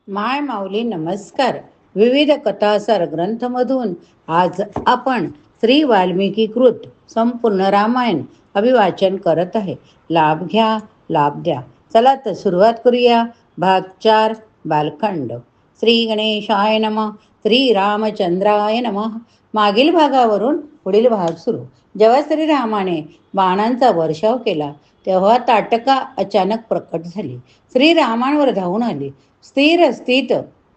माय माऊली नमस्कार. विविध कथासार ग्रंथमधून आज आपण श्री वाल्मिकी कृत संपूर्ण रामायण अभिवाचन करत आहे. लाभ घ्या, लाभ द्या. चला तर सुरुवात करूया. भाग 4, बालखंड. श्री गणेशाय नमः. श्री रामचंद्राय नमः. मागील भागावरून पुढील भाग सुरू. जेव्हा श्रीरामाने बाणांचा वर्षाव केला तेव्हा ताटका अचानक प्रकट झाली. श्रीरामांवर धावून आली. स्थिर स्थित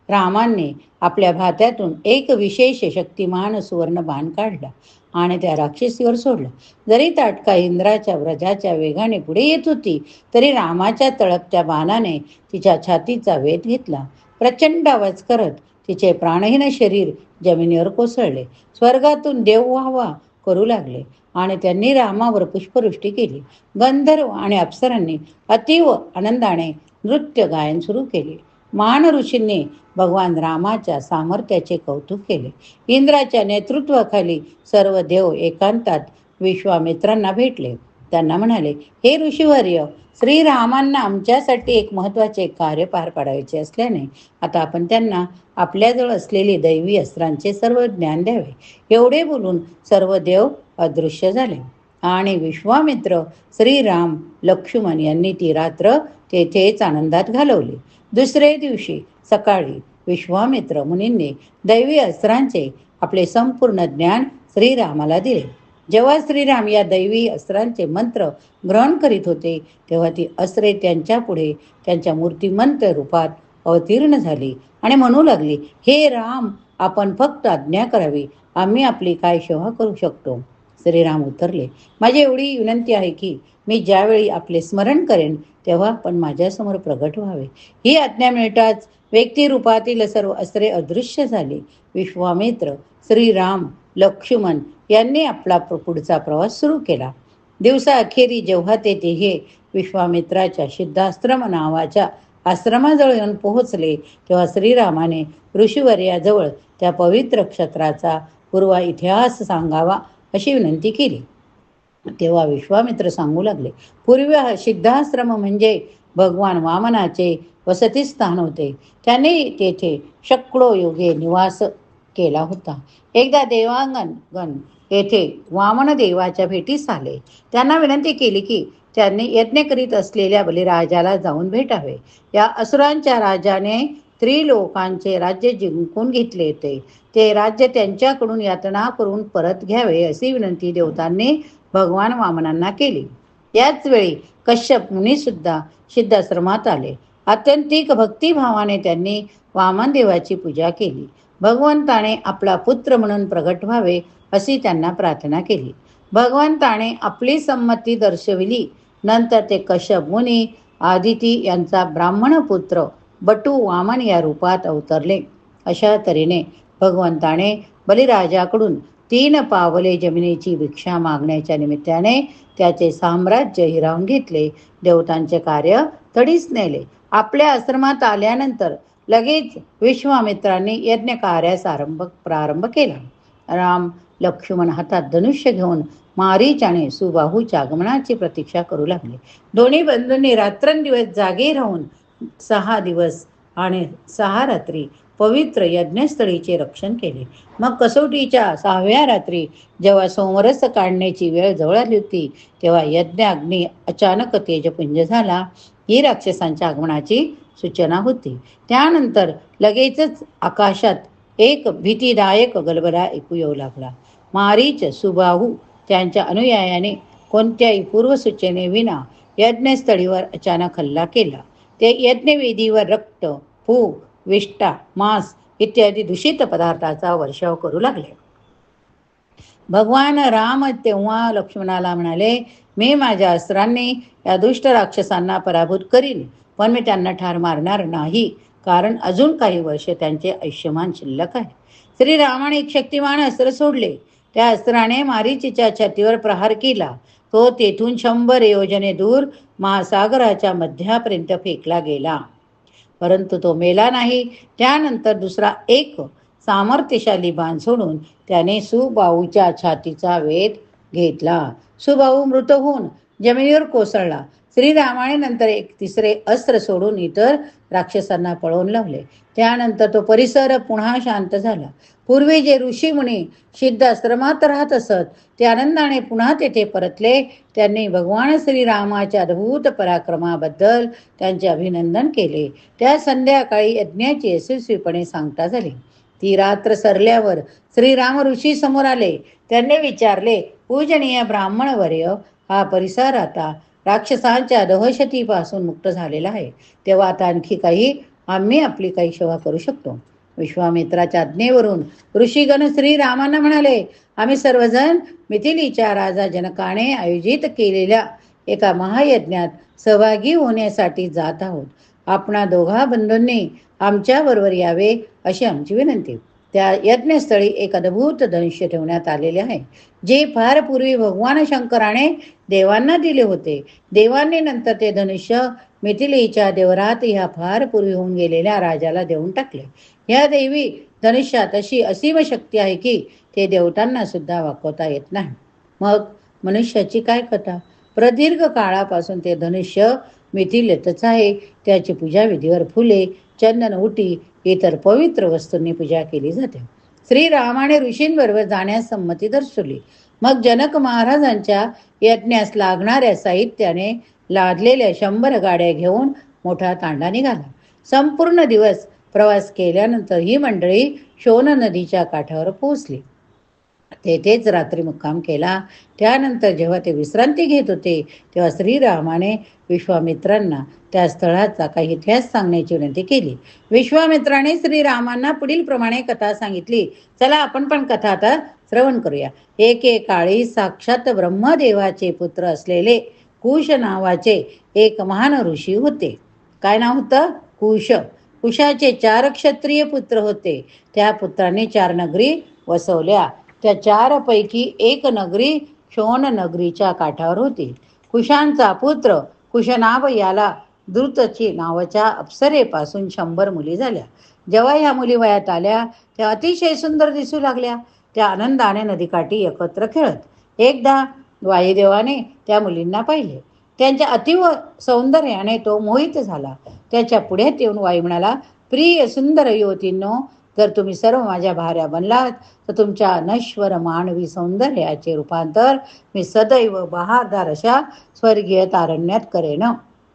रामांनी आपल्या भात्यातून एक विशेष शक्तिमान सुवर्ण बाण काढला आणि त्या राक्षसीवर सोडला. जरी ताटका इंद्राच्या व्रजाच्या वेगाने पुढे येत होती तरी रामाच्या तळपत्या बाणाने तिच्या छातीचा वेध घेतला. प्रचंड आवाज करत तिचे प्राणहीन शरीर जमिनीवर कोसळले. स्वर्गातून देव वाहवा करू लागले आणि त्यांनी रामावर पुष्पवृष्टी केली. गंधर्व आणि अप्सरांनी अतीव आनंदाने नृत्य गायन सुरू केले. मान ऋषींनी भगवान रामाच्या सामर्थ्याचे कौतुक केले. इंद्राच्या नेतृत्वाखाली सर्व देव एकांतात विश्वामित्रांना भेटले. त्यांना म्हणाले, हे ऋषीवर्य, श्रीरामांना आमच्यासाठी एक महत्त्वाचे कार्य पार पाडायचे असल्याने आता आपण त्यांना आपल्याजवळ असलेली दैवी अस्त्रांचे सर्व ज्ञान द्यावे. एवढे बोलून सर्व देव अदृश्य झाले आणि विश्वामित्र, श्रीराम, लक्ष्मण यांनी ती रात्र तेथेच आनंदात घालवली. दुसरे दिवशी सकाळी विश्वामित्र मुनींनी दैवी अस्त्रांचे आपले संपूर्ण ज्ञान श्रीरामाला दिले. जेव्हा श्रीराम या दैवी अस्त्रांचे मंत्र ग्रहण करीत होते तेव्हा ती अस्त्रे त्यांच्या पुढे त्यांच्या मूर्तिमंत रूपात अवतीर्ण झाली आणि म्हणू लागली, हे राम, आपण फक्त आज्ञा करावी, आम्ही आपली काय सेवा करू शकतो. श्रीराम उत्तरले, माझी एवढी विनंती आहे की मी ज्यावेळी आपले स्मरण करेन तेव्हा पण माझ्यासमोर प्रगट व्हावे. ही आज्ञा मिळताच व्यक्तिरूपातील सर्व अस्त्रे अदृश्य झाली. विश्वामित्र, श्रीराम, लक्ष्मण यांनी आपला पुढचा प्रवास सुरू केला. दिवसाअखेरी जेव्हा ते तिघे विश्वामित्राच्या सिद्धाश्रम नावाच्या आश्रमाजवळ येऊन पोहोचले तेव्हा श्रीरामाने ऋषीवर्याजवळ त्या पवित्र क्षत्राचा पूर्व इतिहास सांगावा अशी विनंती केली. तेव्हा विश्वामित्र सांगू लागले, पूर्वी हा सिद्धाश्रम म्हणजे भगवान वामनाचे वसतिस्थान होते. त्याने तेथे शेकडो युगे निवास केला होता. एकदा देवांगण येथे वामन देवाच्या भेटीस आले. त्यांना विनंती केली की त्यांनी यज्ञ करीत असलेल्या बलिराजाला जाऊन भेटावे. या असुरांच्या राजाने त्रिलोकांचे राज्य जिंकून घेतले होते. ते राज्य त्यांच्याकडून यातना करून परत घ्यावे अशी विनंती देवतांनी भगवान वामनांना केली. याच वेळी कश्यप मुनी सुद्धा सिद्धाश्रमात आले. आत्यंतिक भक्तिभावाने त्यांनी वामन देवाची पूजा केली. भगवंताने आपला पुत्र म्हणून प्रगट व्हावे अशी त्यांना प्रार्थना केली. भगवंताने आपली संमती दर्शविली. नंतर ते कश्यप मुनी आदिती यांचा ब्राह्मण पुत्र बटू वामन या रूपात अवतरले. अशा तऱ्हेने भगवंताने बलिराजाकडून 3 पावले जमिनीची भिक्षा मागण्याच्या निमित्ताने त्याचे साम्राज्य हिरावून घेतले. देवतांचे कार्य तडीस नेले. आपल्या आश्रमात आल्यानंतर लगेच विश्वामित्रांनी यज्ञ कार्यास प्रारंभ केला. राम, लक्ष्मण हातात धनुष्य घेऊन मारीच आणि सुबाहूच्या आगमनाची प्रतीक्षा करू लागले. दोन्ही बंधूंनी रात्रंदिवस जागे राहून 6 दिवस आणि 6 रात्री पवित्र यज्ञस्थळीचे रक्षण केले. मग कसोटीच्या 6व्या रात्री जेव्हा सोमरस काढण्याची वेळ जवळ आली होती तेव्हा यज्ञाग्नी अचानक तेजपुंज झाला. ही राक्षसांच्या आगमनाची सूचना होती. त्यानंतर लगेचच आकाशात एक भीतीदायक गलबला ऐकू येऊ लागला. मारीच, सुबाहू त्यांच्या अनुयायाने कोणत्याही पूर्वसूचने विना यज्ञस्थळीवर अचानक हल्ला केला. ते यज्ञवेदीवर रक्त, फूग, विष्ठा, मांस इत्यादी दूषित पदार्थाचा वर्षाव करू लागले. भगवान राम तेव्हा लक्ष्मणाला म्हणाले, मी माझ्या अस्त्रांनी या दुष्ट राक्षसांना पराभूत करीन, पण मी त्यांना ठार मारणार नाही, कारण अजून काही वर्ष त्यांचे आयुष्यमान शिल्लक आहे. श्रीरामाने एक शक्तिमान अस्त्र सोडले. त्या अस्त्राने मारीचीच्या छातीवर प्रहार केला. तो तेथून 100 योजने दूर महासागराच्या मध्यापर्यंत फेकला गेला, परंतु तो मेला नाही. त्यानंतर दुसरा एक सामर्थ्यशाली बाण सोडून त्याने सुबाहूच्या छातीचा वेध घेतला. सुबाहू मृत होऊन जमिनीवर कोसळला. श्रीरामाने नंतर एक तिसरे अस्त्र सोडून इतर राक्षसांना पळवून लावले. त्यानंतर तो परिसर पुन्हा शांत झाला. पूर्वी जे ऋषी मुनी सिद्ध आश्रमात राहत असत ते आनंदाने पुन्हा तेथे परतले. त्यांनी भगवान श्रीरामाच्या अद्भुत पराक्रमाबद्दल त्यांचे अभिनंदन केले. त्या संध्याकाळी यज्ञाची यशस्वीपणे सांगता झाली. ती रात्र सरल्यावर श्रीराम ऋषी समोर आले. त्यांनी विचारले, पूजनीय ब्राह्मणवर्य, हा परिसर आता राक्षसांच्या दहशतीपासून मुक्त झालेला आहे, तेव्हा आता आणखी काही आम्ही आपली काही सेवा करू शकतो. विश्वामित्राच्या आज्ञेवरून ऋषीगण श्रीरामांना म्हणाले, आम्ही सर्वजण मिथिलीच्या राजा जनकाने आयोजित केलेल्या एका महायज्ञात सहभागी होण्यासाठी जात आहोत. आपणा दोघा बंधूंनी आमच्याबरोबर यावे अशी आमची विनंती. त्या यज्ञस्थळी एक अद्भुत धनुष्य ठेवण्यात आलेले आहे, जे फार पूर्वी भगवान शंकराने देवांना दिले होते. देवांनी नंतर ते धनुष्य मिथिलेच्या देवरात ह्या फार पूर्वी होऊन गेलेल्या राजाला देऊन टाकले. या देवी धनुष्यात अशी असीम शक्ती आहे की ते देवतांना सुद्धा वाकवता येत नाही. मग मनुष्याची काय कथा? प्रदीर्घ काळापासून ते धनुष्य मिथिलेतच आहे. त्याची पूजा विधीवर फुले, चंदन, उटी इतर पवित्र वस्तूंनी पूजा केली जाते. श्रीरामाने ऋषींबरोबर जाण्यास संमती दर्शवली. मग जनक महाराजांच्या यज्ञास लागणाऱ्या साहित्याने लादलेल्या 100 गाड्या घेऊन मोठा तांडा निघाला. संपूर्ण दिवस प्रवास केल्यानंतर ही मंडळी शोण नदीच्या काठावर पोहोचली. तेथेच रात्री मुक्काम केला. त्यानंतर जेव्हा ते विश्रांती घेत होते तेव्हा श्रीरामाने विश्वामित्रांना त्या स्थळाचा काही इतिहास सांगण्याची विनंती केली. विश्वामित्राने श्रीरामांना पुढील प्रमाणे कथा सांगितली. चला आपण पण कथा आता श्रवण करूया. एकेकाळी साक्षात ब्रह्मदेवाचे पुत्र असलेले कुश नावाचे एक महान ऋषी होते. काय नाव होतं? कुश. कुशाचे 4 क्षत्रिय पुत्र होते. त्या पुत्रांनी 4 नगरी वसवल्या. त्या 4 पैकी एक नगरी शोण नगरीच्या काठावर होती. कुशांचा पुत्र कुशनाभ याला द्रुतची नावाच्या अप्सरेपासून 100 मुली झाल्या. जेव्हा ह्या मुली वयात आल्या त्या अतिशय सुंदर दिसू लागल्या. त्या आनंदाने नदीकाठी एकत्र खेळत. एकदा वायुदेवाने त्या मुलींना पाहिले. त्यांच्या अतिव सौंदर्याने तो मोहित झाला. त्याच्या पुढ्यात येऊन वायू म्हणाला, प्रिय सुंदर युवतींनो, जर तुम्ही सर्व माझ्या भार्या बनलात तर तुमच्या नश्वर मानवी सौंदर्याचे रूपांतर मी सदैव बहारदार अशा स्वर्गीय तारण्यात करेन.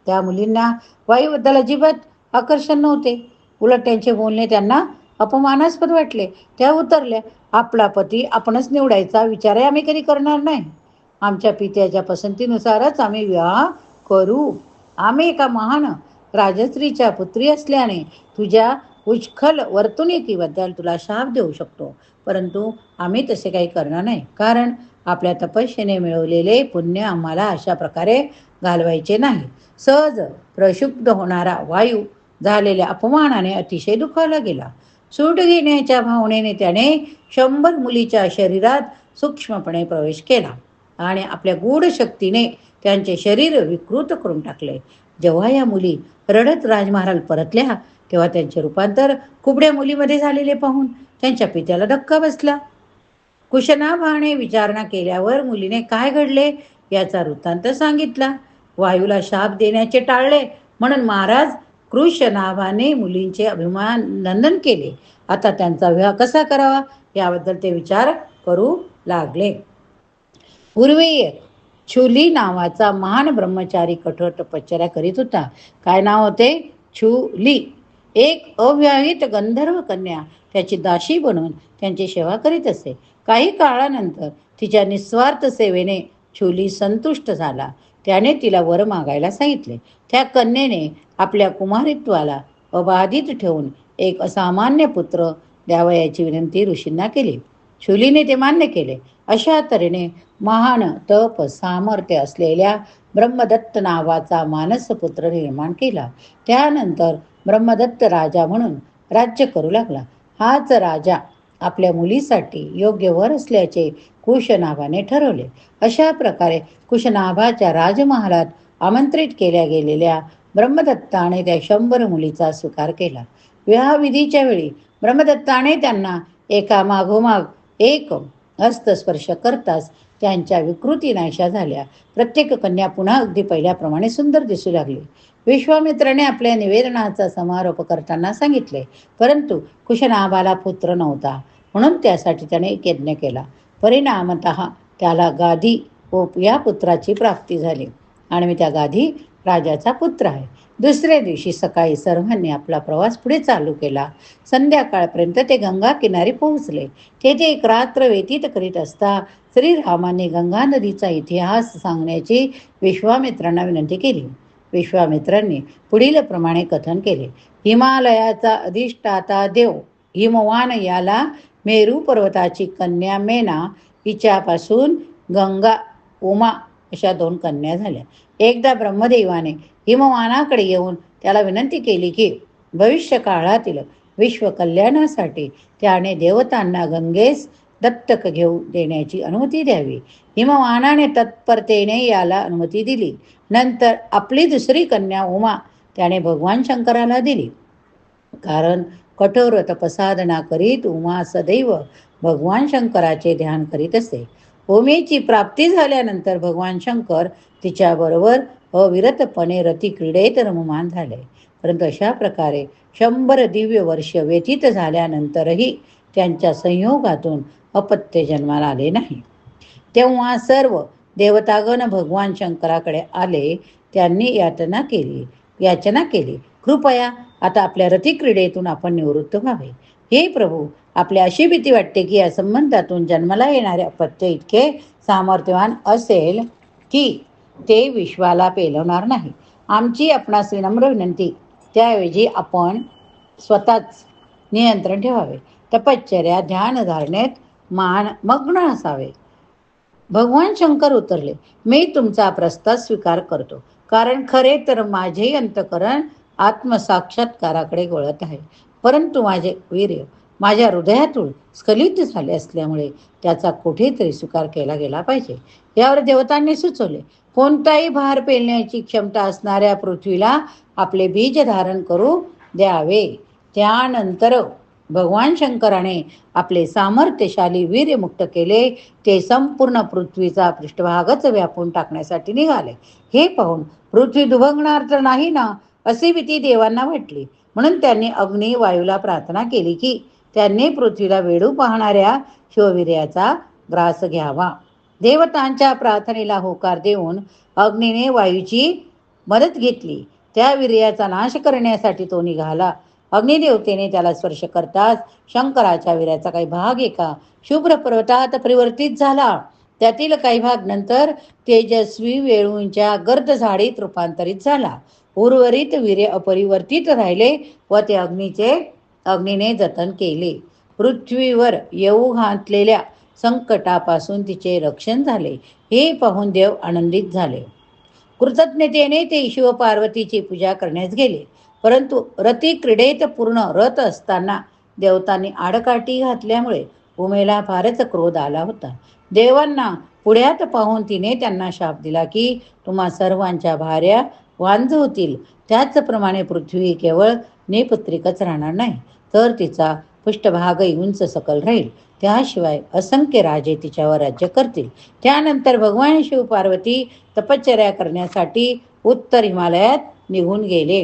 त्या मुलींना वायूबद्दल अजिबात आकर्षण नव्हते. उलट त्यांचे बोलणे त्यांना अपमानास्पद वाटले. त्या उतरल्या, आपला पती आपणच निवडायचा विचारही आम्ही कधी करणार नाही. आमच्या पित्याच्या पसंतीनुसारच आम्ही विवाह करू. आम्ही एका महान राजश्रीच्या पुत्री असल्याने तुझ्या उच्छल वर्तणुकीबद्दल तुला शाप देऊ शकतो, परंतु आम्ही तसे काही करणार नाही, कारण आपल्या तपस्येने मिळवलेले पुण्य आम्हाला अशा प्रकारे घालवायचे नाही. सहज प्रक्षुब्ध होणारा वायू झालेल्या अपमानाने अतिशय दुखावला गेला. सूट घेण्याच्या भावनेने त्याने 100 मुलीच्या शरीरात सूक्ष्मपणे प्रवेश केला आणि आपल्या गूढ शक्तीने त्यांचे शरीर विकृत करून टाकले. जेव्हा या मुली रडत राजमहाल परतल्या तेव्हा त्यांचे रूपांतर कुबड्या मुलीमध्ये झालेले पाहून त्यांच्या पित्याला धक्का बसला. कुशनाभाने विचारणा केल्यावर मुलीने काय घडले याचा वृत्तांत सांगितला. वायूला शाप देण्याचे टाळले म्हणून महाराज कृशनाभाने मुलींचे अभिनंदन केले. आता त्यांचा विवाह कसा करावा याबद्दल ते विचार करू लागले. पूर्वी छुली नावाचा महान ब्रह्मचारी कठोर तपश्चर्या करीत होता. काय नाव होते? छुली. एक अविवाहित गंधर्व कन्या त्याची दासी बनून त्यांची सेवा करीत असे. काही काळानंतर तिच्या निस्वार्थ सेवेने छुली संतुष्ट झाला. त्याने तिला वर मागायला सांगितले. त्या कन्येने आपल्या कुमारित्वाला अबाधित ठेवून एक असामान्य पुत्र द्यावयाची विनंती ऋषींना केली. छुलीने ते मान्य केले. अशा तऱ्हेने महान तप सामर्थ्य असलेल्या ब्रह्मदत्त नावाचा मानसपुत्र निर्माण केला. त्यानंतर ब्रह्मदत्त राजा म्हणून राज्य करू लागला. हाच राजा आपल्या मुलीसाठी योग्य वर असल्याचे कुशनाभाने ठरवले. अशा प्रकारे कुशनाभाच्या राजमहालात आमंत्रित केल्या गेलेल्या ब्रह्मदत्ताने त्या 100 मुलीचा स्वीकार केला. विवाहविधीच्या वेळी ब्रह्मदत्ताने त्यांना एका मागोमाग एक हस्तस्पर्श करताच त्यांच्या विकृती नाहीशा झाल्या. प्रत्येक कन्या पुन्हा अगदी पहिल्याप्रमाणे सुंदर दिसू लागली. विश्वामित्राने आपल्या निवेदनाचा समारोप करताना सांगितले, परंतु कुशनाभाला पुत्र नव्हता, म्हणून त्यासाठी त्याने एक यज्ञ केला. परिणामतः त्याला गादी व या पुत्राची प्राप्ती झाली आणि मी त्या गादी राजाचा पुत्र आहे. दुसऱ्या दिवशी सकाळी सर्वांनी आपला प्रवास पुढे चालू केला. संध्याकाळपर्यंत ते गंगा किनारी पोहोचले. तेथे एक रात्र व्यतीत करीत असता श्रीरामाने गंगा नदीचा इतिहास सांगण्याची विश्वामित्रांना विनंती केली. विश्वामित्रांनी पुढील प्रमाणे कथन केले. हिमालयाचा अधिष्ठाता देव हिमवान याला मेरू पर्वताची कन्या मेना हिच्यापासून गंगा उमा अशा 2 कन्या झाल्या. एकदा ब्रह्मदेवाने हिमवानाकडे येऊन त्याला विनंती केली की भविष्य काळातील विश्व कल्याणासाठी त्याने देवतांना गंगेस दत्तक घेऊ देण्याची अनुमती द्यावी. हिमवानाने तत्परतेने याला अनुमती दिली. नंतर आपली दुसरी कन्या उमा त्याने भगवान शंकराला दिली. कारण कठोर तपसाधना करीत उमा सदैव भगवान शंकराचे ध्यान करीत असे. उमेची प्राप्ती झाल्यानंतर भगवान शंकर तिच्याबरोबर अविरतपणे रतिक्रीडेत रममाण झाले. परंतु अशा प्रकारे 100 दिव्य वर्ष व्यतीत झाल्यानंतरही त्यांच्या संयोगातून अपत्य जन्माला आले नाही. तेव्हा सर्व देवतागण भगवान शंकराकडे आले. त्यांनी याचना केली, कृपया आता आपल्या रतिक्रीडेतून आपण निवृत्त व्हावे. हे प्रभू, आपल्या अशी भीती वाटते की या संबंधातून जन्माला येणारे अपत्य इतके सामर्थ्यवान असेल की ते विश्वाला पेलवणार नाही. आमची आपणास विनम्र विनंती, त्याऐवजी आपण स्वतःच नियंत्रण ठेवावे. तपश्चर्या ध्यानधारणेत मग्न असावे. भगवान शंकर उत्तरले, मी तुमचा प्रस्ताव स्वीकार करतो, कारण खरे तर माझे अंतःकरण आत्मसाक्षात्काराकडे वळत आहे. परंतु माझे वीर्य माझ्या हृदयातून स्खलित झाले असल्यामुळे त्याचा कुठेतरी स्वीकार केला गेला पाहिजे. यावर देवतांनी सुचवले, कोणताही भार पेलण्याची क्षमता असणाऱ्या पृथ्वीला आपले बीज धारण करू द्यावे. त्यानंतर भगवान शंकराने आपले सामर्थ्यशाली वीर्य मुक्त केले. ते संपूर्ण पृथ्वीचा पृष्ठभागच व्यापून टाकण्यासाठी निघाले. हे पाहून पृथ्वी दुभंगणार तर नाही ना, अशी भीती देवांना वाटली. म्हणून त्यांनी अग्नी वायूला प्रार्थना केली की त्यांनी पृथ्वीला वेढू पाहणाऱ्या शिववीर्याचा ग्रास घ्यावा. देवतांच्या प्रार्थनेला होकार देऊन अग्नीने वायूची मदत घेतली. त्या वीर्याचा नाश करण्यासाठी तो निघाला. अग्निदेवतेने त्याला स्पर्श करताच शंकराच्या वीर्याचा काही भाग एका शुभ्र पर्वतात परिवर्तित झाला. त्यातील काही भाग नंतर तेजस्वी वेळूंच्या गर्द झाडीत रूपांतरित झाला. उर्वरित वीर्य अपरिवर्तित राहिले व ते अग्नीने जतन केले. पृथ्वीवर येऊ घातलेल्या संकटापासून तिचे रक्षण झाले. हे पाहून देव आनंदित झाले. कृतज्ञतेने ते शिव पार्वतीची पूजा करण्यास गेले. परंतु रतिक्रीडेत पूर्ण रत असताना देवतांनी आडकाठी घातल्यामुळे उमेला फारच क्रोध आला होता. देवांना पुढ्यात पाहून तिने त्यांना शाप दिला की तुम्हा सर्वांच्या भार्या वांझ होतील. त्याचप्रमाणे पृथ्वी केवळ निपुत्रिकच राहणार नाही, तर तिचा पृष्ठभागही उंच सकल राहील. त्याशिवाय असंख्य राजे तिच्यावर राज्य करतील. त्यानंतर भगवान शिव पार्वती तपश्चर्या करण्यासाठी उत्तर हिमालयात निघून गेले.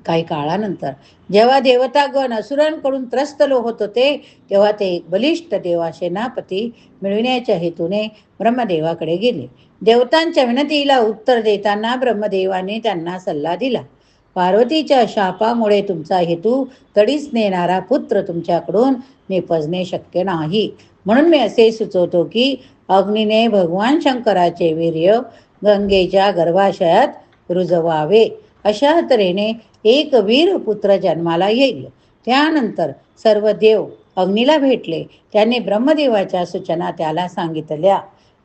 काही काळानंतर जेव्हा देवतागण असुरांकडून त्रस्तलो होत होते, तेव्हा ते एक बलिष्ठ देवासेनापती मिळविण्याच्या हेतूने ब्रह्मदेवाकडे गेले. देवतांच्या विनंतीला उत्तर देताना ब्रह्मदेवाने त्यांना सल्ला दिला, पार्वतीच्या शापामुळे तुमचा हेतू तडीस नेणारा पुत्र तुमच्याकडून निपजणे शक्य नाही. म्हणून मी असे सुचवतो की अग्नीने भगवान शंकराचे वीर्य गंगेच्या गर्भाशयात रुजवावे. अशा तऱ्हेने एक वीर पुत्र जन्माला येईल. त्यानंतर सर्व देव अग्नीला भेटले. त्यांनी ब्रह्मदेवाच्या सूचना त्याला सांगितल्या.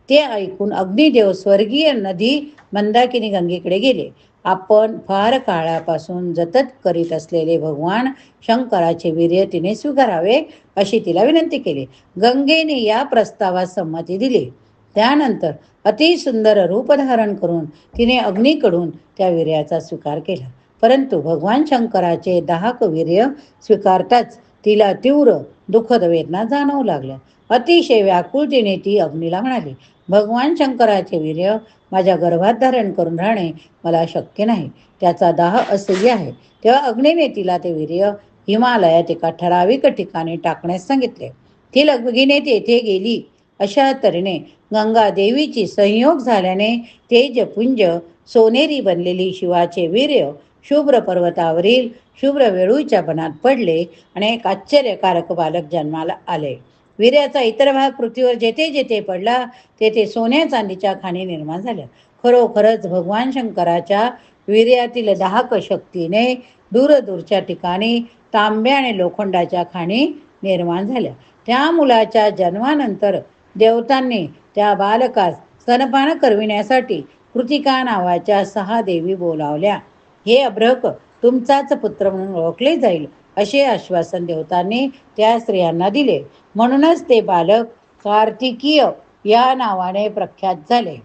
ते ऐकून अग्निदेव स्वर्गीय नदी मंदाकिनी गंगेकडे गेले. आपण फार काळापासून जतन करीत असलेले भगवान शंकराचे वीर्य तिने स्वीकारावे अशी तिला विनंती केली. गंगेने या प्रस्तावास संमती दिली. त्यानंतर अतिसुंदर रूप धारण करून तिने अग्नीकडून त्या वीर्याचा स्वीकार केला. परंतु भगवान शंकराचे दाहक वीर्य स्वीकारताच तिला तीव्र दुःखद वेदना जाणवू लागल्या. अतिशय व्याकुळतेने ती अग्नीला म्हणाली, भगवान शंकराचे वीर्य माझ्या गर्भात धारण करून राहणे मला शक्य नाही. त्याचा दाह असह्य आहे. तेव्हा अग्नीने तिला ते वीर्य हिमालयात एका ठराविक ठिकाणी टाकण्यास सांगितले. ती लगबगीने तेथे गेली. अशा तऱ्हेने गंगा देवीची संयोग झाल्याने तेजपुंज सोनेरी बनलेली शिवाचे वीर्य शुभ्र पर्वतावरील शुभ्र वेळूच्या बनात पडले आणि एक आश्चर्यकारक बालक जन्माला आले. वीर्याचा इतर भाग पृथ्वीवर जेथे जेथे पडला तेथे सोन्या चांदीच्या खाणी निर्माण झाल्या. खरोखरच भगवान शंकराच्या वीर्यातील दाहक शक्तीने दूरदूरच्या ठिकाणी तांब्या आणि लोखंडाच्या खाणी निर्माण झाल्या. त्या मुलाच्या जन्मानंतर देवतांनी त्या बालकास स्तनपान करविण्यासाठी कृतिका नावाच्या 6 देवी बोलावल्या. हे अभ्रक तुमचाच पुत्र म्हणून ओळखले जाईल असे आश्वासन देवतांनी त्या स्त्रियांना दिले. म्हणूनच ते बालक कार्तिकीय या नावाने प्रख्यात झाले.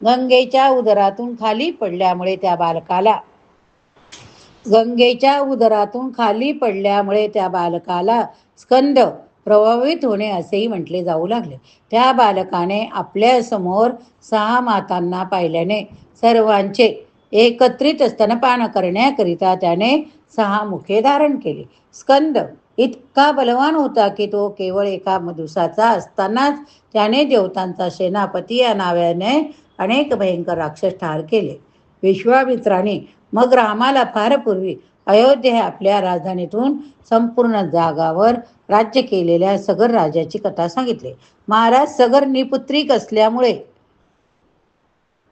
गंगेच्या उदरातून खाली पडल्यामुळे त्या बालकाला स्कंद प्रभावित होणे असेही म्हटले जाऊ लागले. त्या बालकाने आपल्या समोर 6 मातांना पाहिल्याने सर्वांचे एकत्रित स्तनपान करण्याकरिता त्याने 6 मुखे धारण केली. स्कंद इतका बलवान होता की तो केवळ एका दिवसाचा असतानाच त्याने देवतांचा सेनापती या नावाने अनेक भयंकर राक्षस ठार केले. विश्वामित्राने मग रामाला फार पूर्वी अयोध्या आपल्या राजधानीतून संपूर्ण जागावर राज्य केलेल्या सगर राजाची कथा सांगितली. महाराज सगर निपुत्रिक असल्यामुळे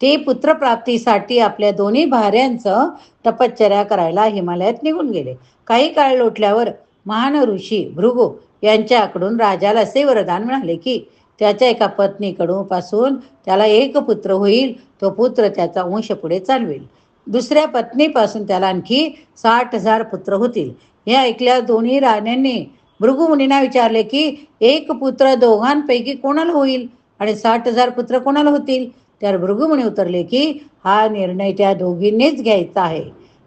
ते पुत्रप्राप्तीसाठी आपल्या 2 भार्यांचं तपश्चर्या करायला हिमालयात निघून गेले. काही काळ लोटल्यावर महान ऋषी भृगू यांच्याकडून राजाला असे वरदान मिळाले की त्याच्या एका पत्नीकडून त्याला एक पुत्र होईल. तो पुत्र त्याचा वंश पुढे चालवेल. दुसऱ्या पत्नीपासून त्याला आणखी 60,000 पुत्र होतील. हे ऐकल्यावर दोन्ही राण्यांनी भृगू मुनींना विचारले की एक पुत्र दोघांपैकी कोणाला होईल आणि 60,000 पुत्र कोणाला होतील. त्यावर भृगू मुनी उतरले की हा निर्णय त्या दोघींनीच घ्यायचा आहे.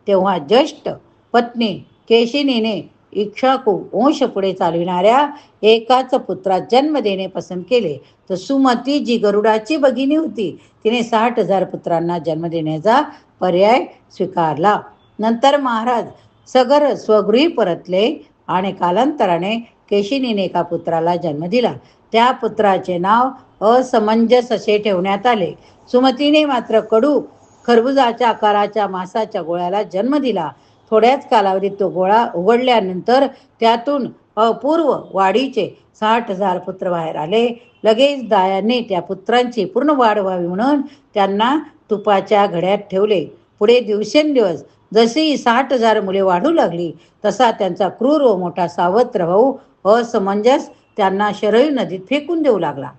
तेव्हा ज्येष्ठ पत्नी केशिनीने इक्ष्वाकू वंश पुढे चालविणाऱ्या एकाच पुत्रास जन्म देणे पसंत केले. तर सुमती जी गरुडाची भगिनी होती तिने 60,000 पुत्रांना जन्म देण्याचा पर्याय स्वीकारला. नंतर महाराज सगर स्वगृही परतले आणि कालांतराने केशिनीने एका पुत्राला जन्म दिला. त्या पुत्राचे नाव असमंजस असे ठेवण्यात आले. सुमतीने मात्र कडू खरबुजाच्या आकाराच्या मांसाच्या गोळ्याला जन्म दिला. थोड्याच कालावधीत तो गोळा उघडल्यानंतर त्यातून अपूर्व वाढीचे 60,000 पुत्र बाहेर आले. लगेच दायांनी त्या पुत्रांची पूर्ण वाढ व्हावी म्हणून त्यांना तुपाच्या घड्यात ठेवले. पुढे दिवसेंदिवस जशी 60,000 मुले वाढू लागली तसा त्यांचा क्रूर व मोठा सावत्र भाऊ असमंजस त्यांना शरयू नदीत फेकून देऊ लागला.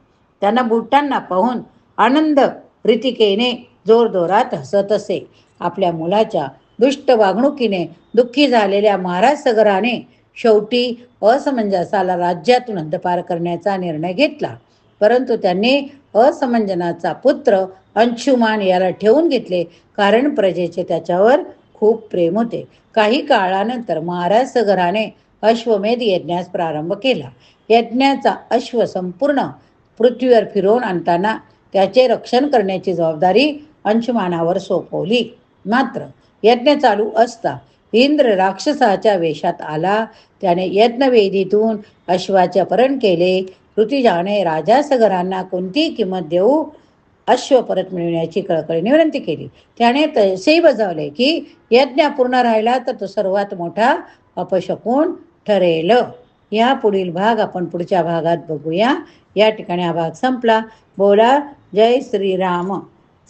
त्यांना बुडताना पाहून आनंद रीतिकेने जोरजोरात हसत असे. आपल्या मुलाच्या दुष्ट वागणुकीने दुःखी झालेल्या महाराज सगराने शेवटी असमंजसाला राज्यातून हद्दपार करण्याचा निर्णय घेतला. परंतु त्यांनी असमंजनाचा पुत्र अंशुमान याला ठेवून घेतले, कारण प्रजेचे त्याच्यावर खूप प्रेम होते. काही काळानंतर महाराज सगराने अश्वमेध यज्ञास प्रारंभ केला. यज्ञाचा अश्व संपूर्ण पृथ्वीवर फिरवून आणताना त्याचे रक्षण करण्याची जबाबदारी अंशुमानावर सोपवली. मात्र यज्ञ चालू असता इंद्र राक्षसाच्या वेशात आला. त्याने यज्ञवेदीतून अश्वाचे अपहरण केले. ऋतुजाने राजा सगरांना कोणती किंमत देऊ अश्व परत मिळवण्याची कळकळीने विनंती केली. त्याने तसेही बजावले की यज्ञ पूर्ण राहिला तर तो सर्वात मोठा अपशकुन ठरेल. या पुढील भाग आपण पुढच्या भागात बघूया. या ठिकाणी हा भाग संपला. बोला जय श्रीराम.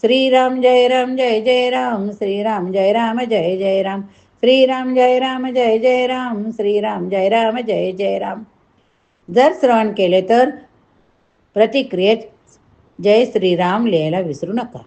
श्रीराम जय राम जय जय राम. श्रीराम जय राम जय जय राम. श्रीराम जय राम जय जय राम. श्रीराम जय राम जय जय राम. जर श्रवण केले तर प्रतिक्रियेत जय श्रीराम लिहायला विसरू नका.